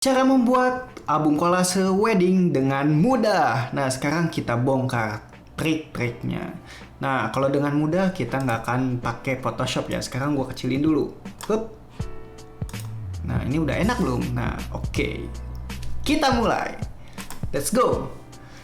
Cara membuat album kolase wedding dengan mudah. Nah, sekarang kita bongkar trik-triknya. Nah, kalau dengan mudah kita nggak akan pakai Photoshop ya. Sekarang gua kecilin dulu. Hup. Nah, ini udah enak belum? Nah, oke. Kita mulai. Let's go.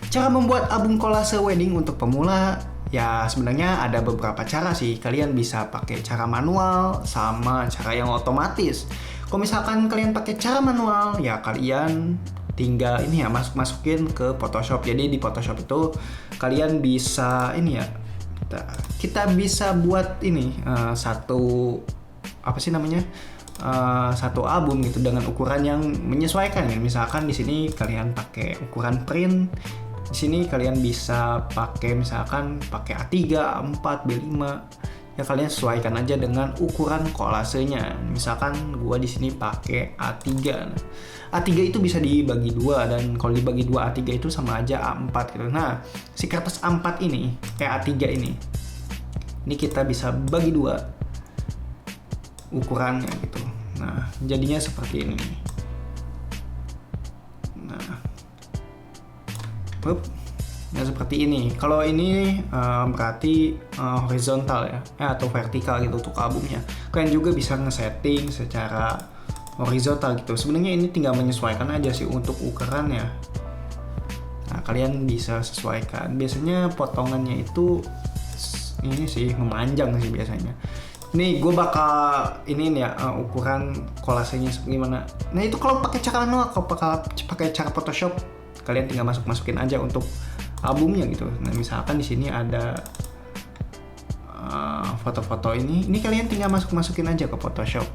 Cara membuat album kolase wedding untuk pemula, ya sebenarnya ada beberapa cara sih. Kalian bisa pakai cara manual sama cara yang otomatis. Kalau misalkan kalian pakai cara manual, ya kalian tinggal ini ya masukin ke Photoshop. Jadi di Photoshop itu kalian bisa ini ya, kita bisa buat ini satu apa sih namanya, satu album gitu dengan ukuran yang menyesuaikan ya. Misalkan di sini kalian pakai ukuran print, di sini kalian bisa pakai misalkan pakai A3, A4, B5. Ya kalian sesuaikan aja dengan ukuran kolasenya. Misalkan gua di sini pakai A3. Nah, A3 itu bisa dibagi dua, dan kalau dibagi dua A3 itu sama aja A4 gitu. Nah, si kertas A4 ini kayak A3 ini kita bisa bagi dua ukurannya gitu. Nah, jadinya seperti ini. Nah, Nah seperti ini. Kalau ini berarti horizontal ya, atau vertikal gitu untuk albumnya. Kalian juga bisa ngesetting secara horizontal gitu. Sebenarnya ini tinggal menyesuaikan aja sih untuk ukurannya. Nah kalian bisa sesuaikan. Biasanya potongannya itu ini sih memanjang sih biasanya. Nih gue bakal ini nih ya, ukuran kolasenya gimana. Nah itu kalau pakai cara manual, kalau pakai cara Photoshop, kalian tinggal masukin aja untuk albumnya gitu. Nah misalkan di sini ada foto-foto ini kalian tinggal masukin aja ke Photoshop.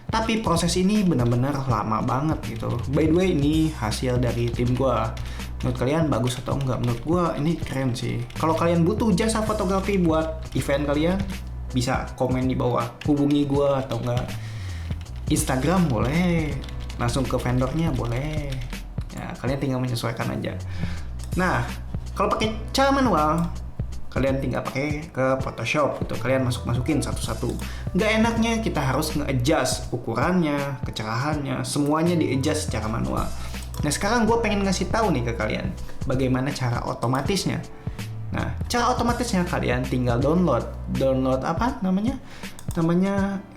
Tapi proses ini benar-benar lama banget gitu. By the way, ini hasil dari tim gua. Menurut kalian bagus atau enggak? Menurut gua ini keren sih. Kalau kalian butuh jasa fotografi buat event kalian, bisa komen di bawah. Hubungi gua atau enggak Instagram boleh, langsung ke vendornya boleh. Ya, kalian tinggal menyesuaikan aja. Nah, kalau pakai cara manual, kalian tinggal pakai ke Photoshop gitu. Kalian masukin satu-satu. Nggak enaknya kita harus nge-adjust ukurannya, kecerahannya, semuanya di-adjust secara manual. Nah, sekarang gue pengen ngasih tahu nih ke kalian bagaimana cara otomatisnya. Nah, cara otomatisnya kalian tinggal download apa namanya?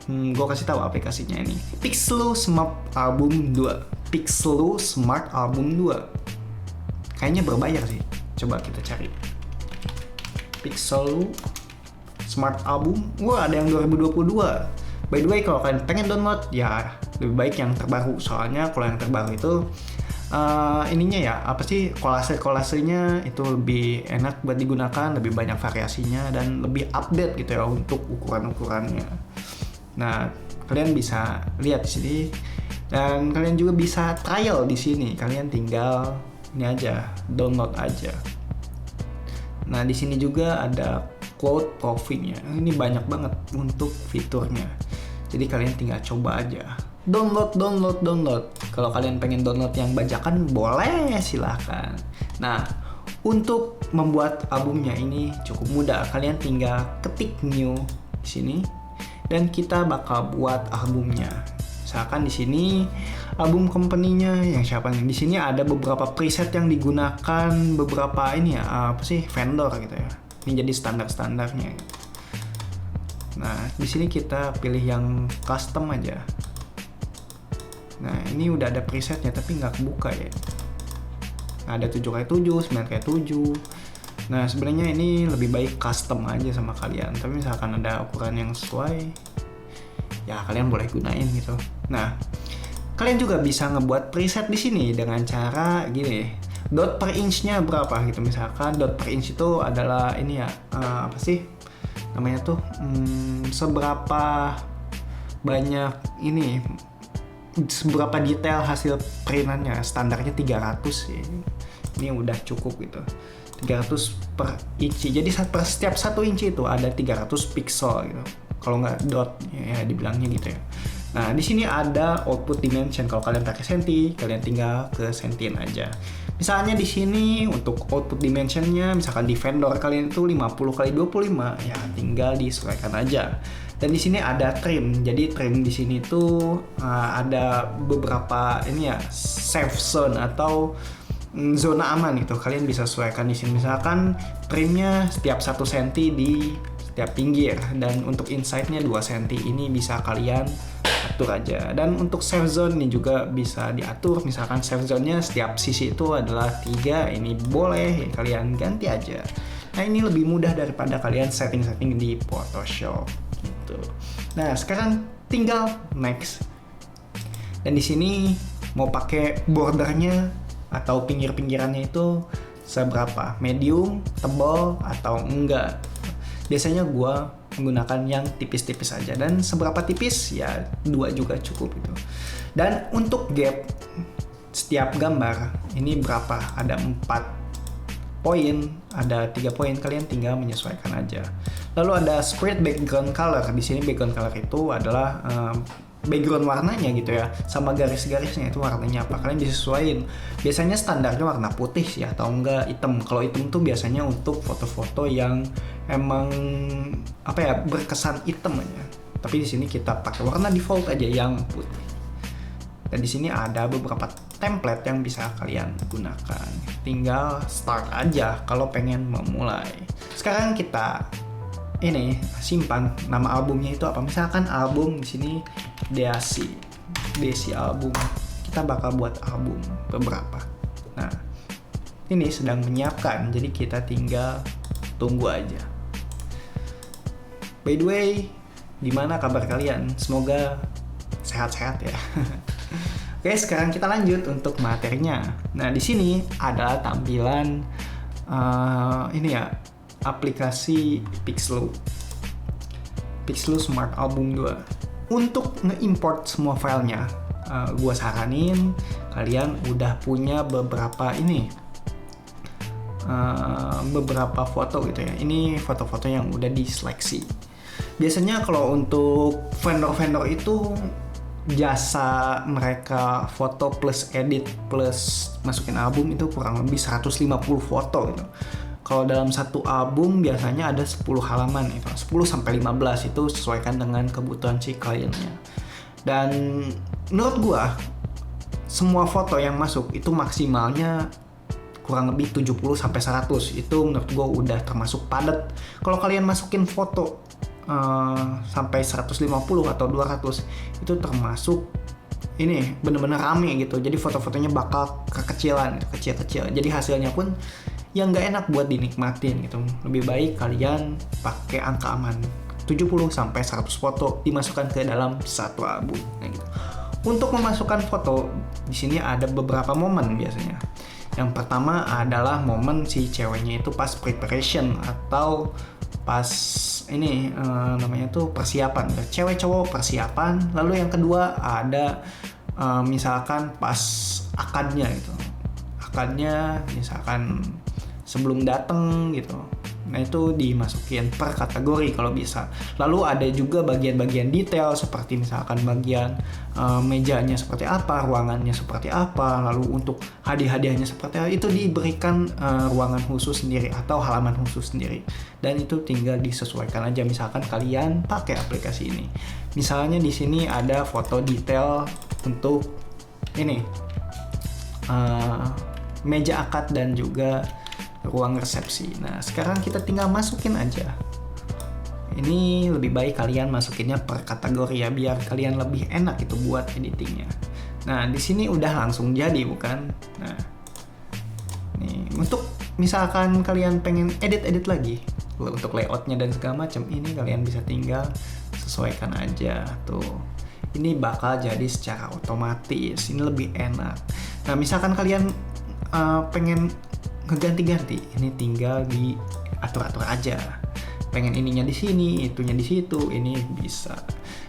Gue kasih tahu aplikasinya ini. Pixelu Smart Album 2. Pixelu Smart Album 2. Kayaknya berbayar sih. Coba kita cari Pixelu Smart Album. Wah, ada yang 2022. By the way, kalau kalian pengen download, ya lebih baik yang terbaru. Soalnya kalau yang terbaru itu ininya ya, apa sih, kolasenya itu lebih enak buat digunakan, lebih banyak variasinya, dan lebih update gitu ya untuk ukurannya. Nah, kalian bisa lihat di sini, dan kalian juga bisa trial di sini. Kalian tinggal ini aja, download aja. Nah, di sini juga ada cloud proofing-nya. Ini banyak banget untuk fiturnya. Jadi kalian tinggal coba aja. Download. Kalau kalian pengen download yang bajakan, boleh, silahkan. Nah, untuk membuat albumnya ini cukup mudah. Kalian tinggal ketik new di sini, dan kita bakal buat albumnya. Misalkan di sini album company-nya yang siapa nih? Di sini ada beberapa preset yang digunakan beberapa ini ya, apa sih, vendor gitu ya. Ini jadi standar-standarnya. Nah, di sini kita pilih yang custom aja. Nah, ini udah ada presetnya tapi nggak kebuka ya. Nah, ada 7x7, 9x7. Nah, sebenarnya ini lebih baik custom aja sama kalian. Tapi misalkan ada ukuran yang sesuai, ya kalian boleh gunain gitu. Nah, kalian juga bisa ngebuat preset di sini dengan cara gini. Dot per inch-nya berapa gitu. Misalkan dot per inch itu adalah ini ya, apa sih namanya tuh, seberapa banyak ini, seberapa detail hasil printannya. Standarnya 300 sih. Ini udah cukup gitu. 300 per inci. Jadi per setiap 1 inci itu ada 300 pixel gitu. Kalau nggak dot ya dibilangnya gitu ya. Nah, di sini ada output dimension. Kalau kalian pakai senti, kalian tinggal ke sentiin aja. Misalnya di sini untuk output dimensionnya, misalkan di vendor kalian itu 50x25, ya tinggal disesuaikan aja. Dan di sini ada trim. Jadi trim di sini tuh ada beberapa ini ya, safe zone atau zona aman gitu. Kalian bisa sesuaikan di sini. Misalkan trimnya setiap 1 cm di setiap pinggir, dan untuk inside-nya 2 cm. Ini bisa kalian atur aja. Dan untuk safe zone ini juga bisa diatur. Misalkan safe zone-nya setiap sisi itu adalah 3, ini boleh kalian ganti aja. Nah, ini lebih mudah daripada kalian setting-setting di Photoshop gitu. Nah, sekarang tinggal next. Dan di sini mau pakai bordernya atau pinggir-pinggirannya itu seberapa? Medium, tebal, atau enggak? Biasanya gue menggunakan yang tipis-tipis aja, dan seberapa tipis ya 2 juga cukup gitu. Dan untuk gap setiap gambar ini berapa? Ada 4 poin, ada 3 poin, kalian tinggal menyesuaikan aja. Lalu ada spread background color. Di sini background color itu adalah background warnanya gitu ya, sama garis-garisnya itu warnanya apa, kalian disesuaikan. Biasanya standarnya warna putih sih, atau enggak hitam. Kalau hitam tuh biasanya untuk foto-foto yang emang apa ya, berkesan hitam aja. Tapi di sini kita pakai warna default aja yang putih. Dan di sini ada beberapa template yang bisa kalian gunakan. Tinggal start aja kalau pengen memulai. Sekarang kita ini simpan nama albumnya itu apa. Misalkan album di sini Desi album. Kita bakal buat album beberapa. Nah, ini sedang menyiapkan, jadi kita tinggal tunggu aja. By the way, gimana kabar kalian? Semoga sehat-sehat ya. Oke, sekarang kita lanjut untuk materinya. Nah, di sini ada tampilan ini ya, aplikasi Pixeloo Smart Album 2. Untuk nge-import semua filenya, gua saranin kalian udah punya beberapa ini, beberapa foto gitu ya. Ini foto-foto yang udah diseleksi. Biasanya kalau untuk vendor-vendor itu jasa mereka foto plus edit plus masukin album itu kurang lebih 150 foto gitu. Kalau dalam satu album biasanya ada 10 halaman itu, 10 sampai 15 itu sesuaikan dengan kebutuhan si kliennya. Dan menurut gua semua foto yang masuk itu maksimalnya kurang lebih 70 sampai 100. Itu menurut gua udah termasuk padat. Kalau kalian masukin foto sampai 150 atau 200 itu termasuk ini bener-bener rame gitu. Jadi foto-fotonya bakal kekecilan gitu, kecil-kecil. Jadi hasilnya pun yang nggak enak buat dinikmatin gitu. Lebih baik kalian pakai angka aman 70 sampai 100 foto dimasukkan ke dalam satu album. Nah, gitu. Untuk memasukkan foto di sini ada beberapa momen biasanya. Yang pertama adalah momen si ceweknya itu pas preparation atau pas ini namanya tuh persiapan, cewek cowok persiapan. Lalu yang kedua ada misalkan pas akadnya gitu, akadnya misalkan sebelum dateng gitu. Nah, itu dimasukin per kategori kalau bisa. Lalu ada juga bagian-bagian detail seperti misalkan bagian mejanya seperti apa, ruangannya seperti apa, lalu untuk hadiah-hadiahnya seperti apa, itu diberikan ruangan khusus sendiri atau halaman khusus sendiri. Dan itu tinggal disesuaikan aja misalkan kalian pakai aplikasi ini. Misalnya di sini ada foto detail untuk ini meja akad dan juga ruang resepsi. Nah, sekarang kita tinggal masukin aja. Ini lebih baik kalian masukinnya per kategori ya, biar kalian lebih enak itu buat editingnya. Nah, di sini udah langsung jadi bukan? Nah, nih untuk misalkan kalian pengen edit lagi untuk layoutnya dan segala macam, ini kalian bisa tinggal sesuaikan aja tuh. Ini bakal jadi secara otomatis. Ini lebih enak. Nah, misalkan kalian pengen ngeganti-ganti, ini tinggal diatur-atur aja. Pengen ininya di sini, itunya di situ, ini bisa.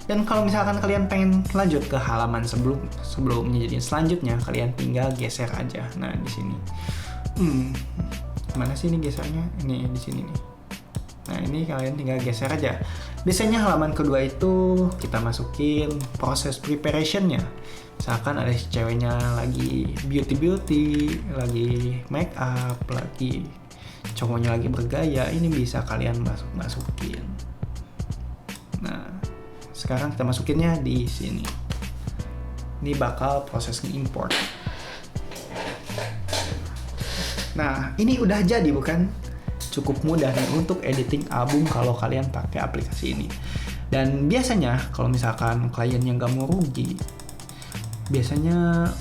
Dan kalau misalkan kalian pengen lanjut ke halaman sebelumnya, jadi selanjutnya kalian tinggal geser aja. Nah, di sini. Mana sih ini gesernya? Ini di sini nih. Nah, ini kalian tinggal geser aja. Biasanya halaman kedua itu kita masukin proses preparationnya. Misalkan ada si ceweknya lagi beauty, lagi make up, lagi cowoknya lagi bergaya, ini bisa kalian masukin. Nah, sekarang kita masukinnya di sini. Ini bakal proses import. Nah, ini udah jadi bukan? Cukup mudah nih untuk editing album kalau kalian pakai aplikasi ini. Dan biasanya kalau misalkan klien yang gak mau rugi, biasanya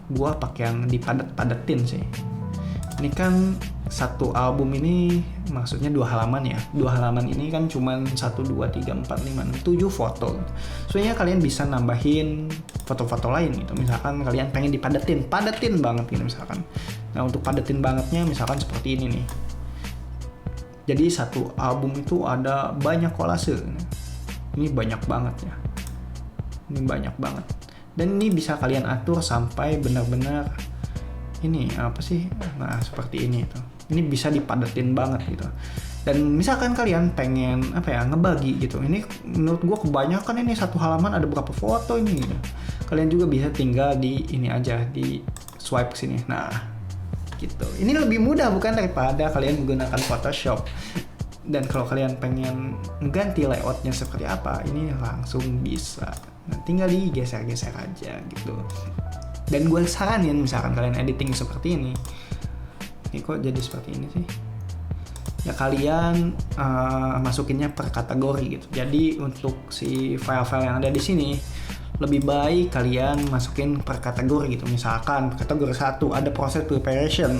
gua pakai yang dipadet-padetin sih. Ini kan satu album ini maksudnya 2 halaman ya. 2 halaman ini kan cuman 1, 2, 3, 4, 5, 6, 7 foto. Soalnya kalian bisa nambahin foto-foto lain gitu. Misalkan kalian pengen padetin banget gitu misalkan. Nah, untuk padetin bangetnya misalkan seperti ini nih. Jadi satu album itu ada banyak kolase. Ini banyak banget ya. Ini banyak banget. Dan ini bisa kalian atur sampai benar-benar ini apa sih? Nah, seperti ini tuh. Ini bisa dipadetin banget gitu. Dan misalkan kalian pengen ngebagi gitu. Ini menurut gua kebanyakan ini satu halaman ada berapa foto ini gitu. Kalian juga bisa tinggal di ini aja, di swipe ke sini. Nah, gitu. Ini lebih mudah bukan daripada kalian menggunakan Photoshop. Dan kalau kalian pengen ganti layoutnya seperti apa, ini langsung bisa. Nah, tinggal digeser-geser aja gitu. Dan gue saranin misalkan kalian editing seperti ini kok jadi seperti ini sih, ya kalian masukinnya per kategori gitu. Jadi untuk si file-file yang ada di sini lebih baik kalian masukin per kategori gitu. Misalkan kategori 1 ada proses preparation,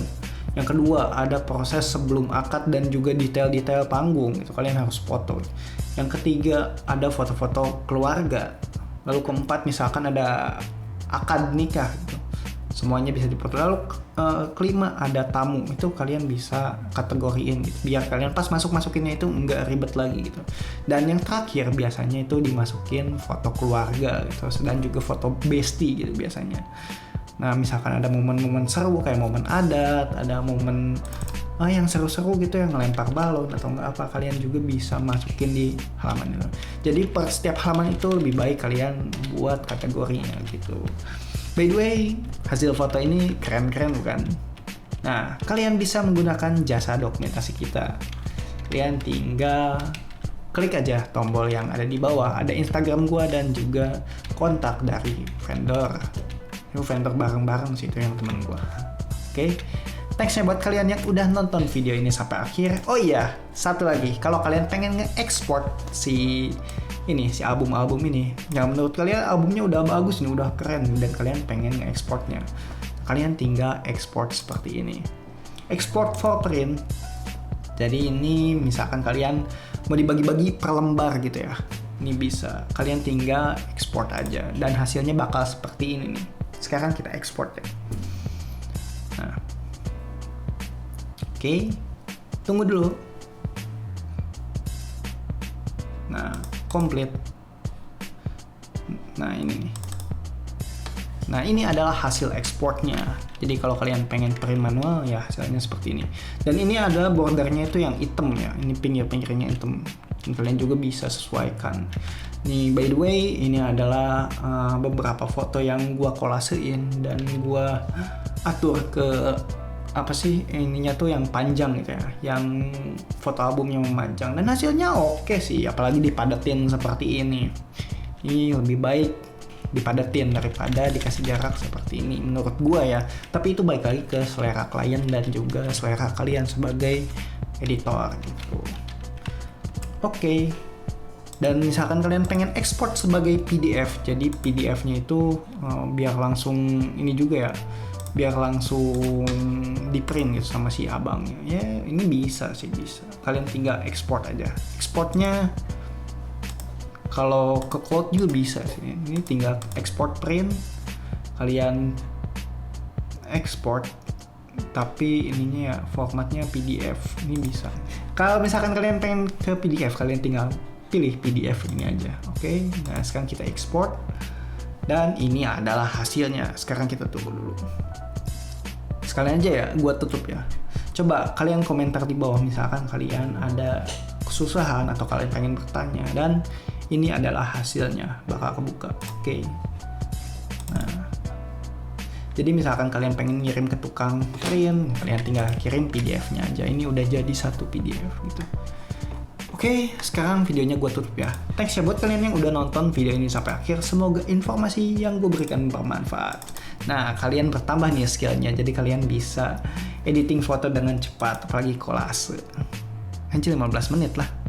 yang kedua ada proses sebelum akad dan juga detail-detail panggung gitu, kalian harus foto. Yang ketiga ada foto-foto keluarga. Lalu keempat misalkan ada akad nikah gitu, semuanya bisa dipoto. Lalu kelima ada tamu, itu kalian bisa kategoriin gitu biar kalian pas masukinnya itu nggak ribet lagi gitu. Dan yang terakhir biasanya itu dimasukin foto keluarga gitu, dan juga foto bestie gitu biasanya. Nah, misalkan ada momen-momen seru kayak momen adat, ada momen yang seru-seru gitu, yang ngelempar balon atau enggak apa, kalian juga bisa masukin di halaman itu. Jadi per setiap halaman itu lebih baik kalian buat kategorinya gitu. By the way, hasil foto ini keren-keren bukan? Nah, kalian bisa menggunakan jasa dokumentasi kita. Kalian tinggal klik aja tombol yang ada di bawah, ada Instagram gua dan juga kontak dari vendor. Itu vendor bareng-bareng sih, itu yang temen gua. Oke. Thanks-nya buat kalian yang udah nonton video ini sampai akhir. Oh iya, satu lagi, kalau kalian pengen nge-export si album-album ini, yang menurut kalian albumnya udah bagus nih, udah keren, dan kalian pengen nge-exportnya, kalian tinggal export seperti ini. Export for print. Jadi ini misalkan kalian mau dibagi-bagi per lembar gitu ya, ini bisa. Kalian tinggal export aja, dan hasilnya bakal seperti ini nih. Sekarang kita export ya. Nah, oke, tunggu dulu. Nah, komplit. Nah, ini nih. Nah, ini adalah hasil ekspornya. Jadi kalau kalian pengen print manual ya hasilnya seperti ini. Dan ini ada bordernya itu yang hitam ya. Ini pinggir-pinggirnya hitam. Dan kalian juga bisa sesuaikan. Nih, by the way, ini adalah beberapa foto yang gua kolasein dan gua atur ke ininya tuh yang panjang gitu ya, yang foto albumnya memanjang, dan hasilnya oke sih, apalagi dipadetin seperti ini. Ini lebih baik dipadetin daripada dikasih jarak seperti ini menurut gua ya, tapi itu balik lagi ke selera klien dan juga selera kalian sebagai editor gitu. Oke. Dan misalkan kalian pengen ekspor sebagai PDF, jadi PDF-nya itu biar langsung ini juga ya, biar langsung di print gitu sama si abangnya. Ya, ini bisa sih, bisa. Kalian tinggal export aja. Exportnya kalau ke cloud juga bisa sih. Ini tinggal export print, kalian export, tapi ininya ya formatnya PDF. Ini bisa. Kalau misalkan kalian pengen ke PDF, kalian tinggal pilih PDF ini aja. Oke. Nah, sekarang kita export. Dan ini adalah hasilnya. Sekarang kita tunggu dulu. Sekalian aja ya, gua tutup ya. Coba kalian komentar di bawah misalkan kalian ada kesusahan atau kalian pengen bertanya, dan ini adalah hasilnya bakal kebuka. Oke. Nah, jadi misalkan kalian pengen ngirim ke tukang print, kalian tinggal kirim PDF-nya aja. Ini udah jadi satu PDF gitu. Oke. Oke, sekarang videonya gue tutup ya. Thanks ya buat kalian yang udah nonton video ini sampai akhir. Semoga informasi yang gue berikan bermanfaat. Nah, kalian bertambah nih skillnya, jadi kalian bisa editing foto dengan cepat, apalagi kolase. Anjir 15 menit lah.